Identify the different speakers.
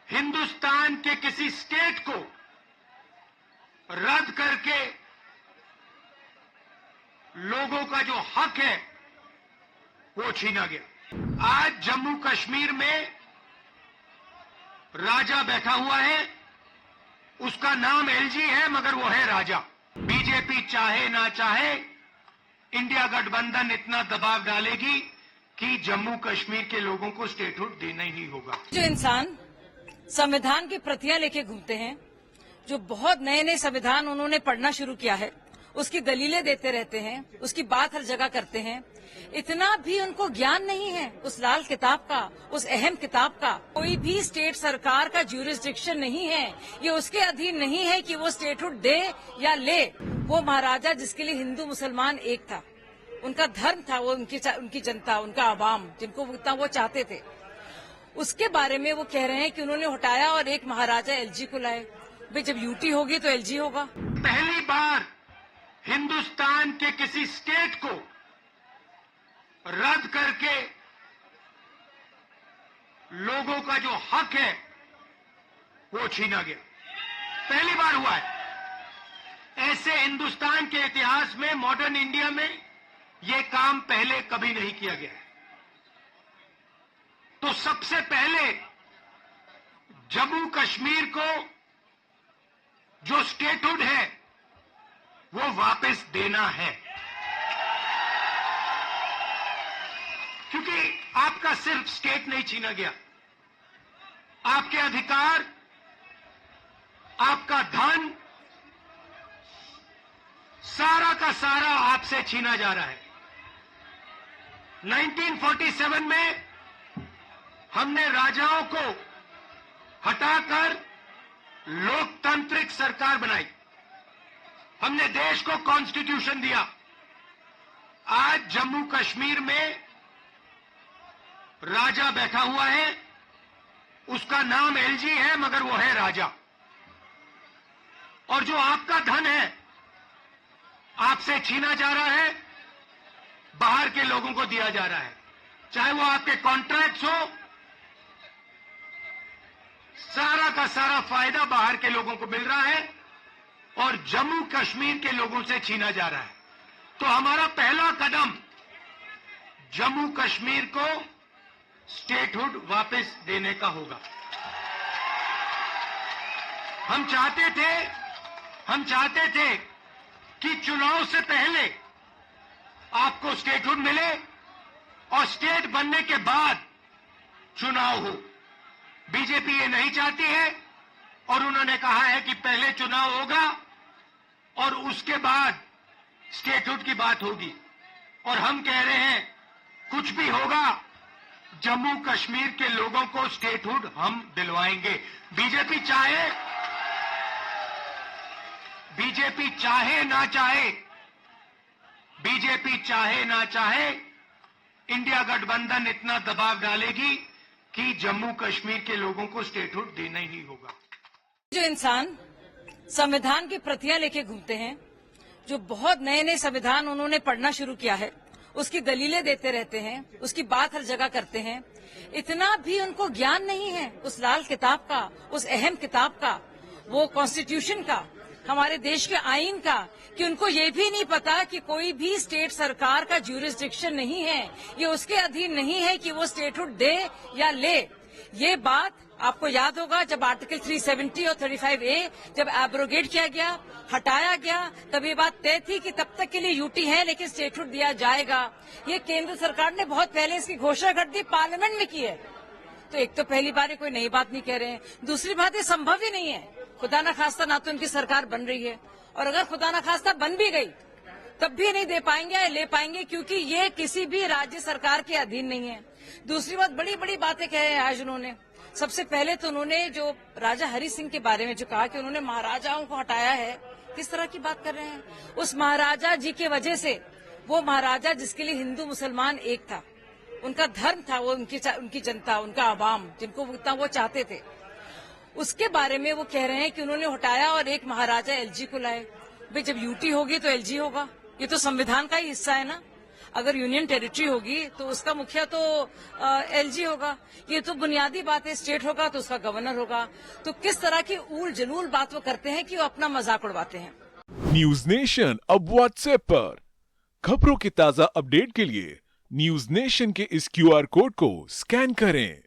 Speaker 1: हिंदुस्तान के किसी स्टेट को रद्द करके लोगों का जो हक है वो छीना गया। आज जम्मू कश्मीर में राजा बैठा हुआ है, उसका नाम एलजी है मगर वो है राजा। बीजेपी चाहे ना चाहे इंडिया गठबंधन इतना दबाव डालेगी कि जम्मू कश्मीर के लोगों को स्टेटहुड देना ही होगा।
Speaker 2: जो इंसान संविधान की प्रतियां लेके घूमते हैं, जो बहुत नए नए संविधान उन्होंने पढ़ना शुरू किया है, उसकी दलीलें देते रहते हैं, उसकी बात हर जगह करते हैं, इतना भी उनको ज्ञान नहीं है उस लाल किताब का, उस अहम किताब का। कोई भी स्टेट सरकार का ज्यूरिसडिक्शन नहीं है, ये उसके अधीन नहीं है कि वो स्टेटहुड दे या ले। वो महाराजा जिसके लिए हिंदू मुसलमान एक था, उनका धर्म था, वो उनकी जनता, उनका आवाम, जिनको इतना वो चाहते थे, उसके बारे में वो कह रहे हैं कि उन्होंने हटाया और एक महाराजा एलजी को लाए। भाई जब यूटी होगी तो एलजी होगा।
Speaker 1: पहली बार हिंदुस्तान के किसी स्टेट को रद्द करके लोगों का जो हक है वो छीना गया। पहली बार हुआ है। ऐसे हिंदुस्तान के इतिहास में, मॉडर्न इंडिया में ये काम पहले कभी नहीं किया गया है। तो सबसे पहले जम्मू कश्मीर को जो स्टेटहुड है वो वापस देना है, क्योंकि आपका सिर्फ स्टेट नहीं छीना गया, आपके अधिकार, आपका धन, सारा का सारा आपसे छीना जा रहा है। 1947 में हमने राजाओं को हटाकर लोकतांत्रिक सरकार बनाई, हमने देश को कॉन्स्टिट्यूशन दिया। आज जम्मू कश्मीर में राजा बैठा हुआ है, उसका नाम एलजी है मगर वो है राजा। और जो आपका धन है आपसे छीना जा रहा है, बाहर के लोगों को दिया जा रहा है, चाहे वो आपके कॉन्ट्रैक्ट्स हो, सारा का सारा फायदा बाहर के लोगों को मिल रहा है और जम्मू कश्मीर के लोगों से छीना जा रहा है। तो हमारा पहला कदम जम्मू कश्मीर को स्टेटहुड वापस देने का होगा। हम चाहते थे कि चुनाव से पहले आपको स्टेटहुड मिले और स्टेट बनने के बाद चुनाव हो। बीजेपी ये नहीं चाहती है और उन्होंने कहा है कि पहले चुनाव होगा और उसके बाद स्टेटहुड की बात होगी। और हम कह रहे हैं कुछ भी होगा, जम्मू कश्मीर के लोगों को स्टेटहुड हम दिलवाएंगे। बीजेपी चाहे ना चाहे इंडिया गठबंधन इतना दबाव डालेगी कि जम्मू कश्मीर के लोगों को स्टेटहुड देना ही होगा।
Speaker 2: जो इंसान संविधान की प्रतियां लेके घूमते हैं, जो बहुत नए नए संविधान उन्होंने पढ़ना शुरू किया है, उसकी दलीलें देते रहते हैं, उसकी बात हर जगह करते हैं, इतना भी उनको ज्ञान नहीं है उस लाल किताब का, उस अहम किताब का, वो कॉन्स्टिट्यूशन का, हमारे देश के आईन का, कि उनको ये भी नहीं पता कि कोई भी स्टेट सरकार का ज्यूरिसडिक्शन नहीं है, ये उसके अधीन नहीं है कि वो स्टेटहुड दे या ले। ये बात आपको याद होगा जब आर्टिकल 370 और 35A जब एब्रोगेट किया गया, हटाया गया, तब ये बात तय थी कि तब तक के लिए यूटी है लेकिन स्टेटहुड दिया जाएगा। ये केंद्र सरकार ने बहुत पहले इसकी घोषणा कर दी, पार्लियामेंट में की है। तो एक तो पहली बार कोई नई बात नहीं कह रहे हैं, दूसरी बात ये संभव ही नहीं है। खुदा न खास्ता ना तो उनकी सरकार बन रही है, और अगर खुदा न खास्ता बन भी गई तब भी नहीं दे पाएंगे या ले पाएंगे, क्योंकि ये किसी भी राज्य सरकार के अधीन नहीं है। दूसरी बात, बड़ी बड़ी बातें कहे हैं आज उन्होंने। सबसे पहले तो उन्होंने जो राजा हरि सिंह के बारे में जो कहा कि उन्होंने महाराजाओं को हटाया है, किस तरह की बात कर रहे हैं? उस महाराजा जी के वजह से, वो महाराजा जिसके लिए हिंदू मुसलमान एक था, उनका धर्म था, वो उनकी जनता, उनका आवाम, जिनको इतना वो चाहते थे, उसके बारे में वो कह रहे हैं कि उन्होंने हटाया और एक महाराजा एलजी को लाए। भाई जब यूटी होगी तो एलजी होगा, ये तो संविधान का ही हिस्सा है ना। अगर यूनियन टेरिटरी होगी तो उसका मुखिया तो एलजी होगा। ये तो बुनियादी बात है। स्टेट होगा तो उसका गवर्नर होगा। तो किस तरह की ऊल जलूल बात वो करते हैं कि वो अपना मजाक उड़वाते हैं।
Speaker 3: न्यूज नेशन अब व्हाट्सएप पर खबरों के ताजा अपडेट के लिए न्यूज नेशन के इस क्यूआर कोड को स्कैन करें।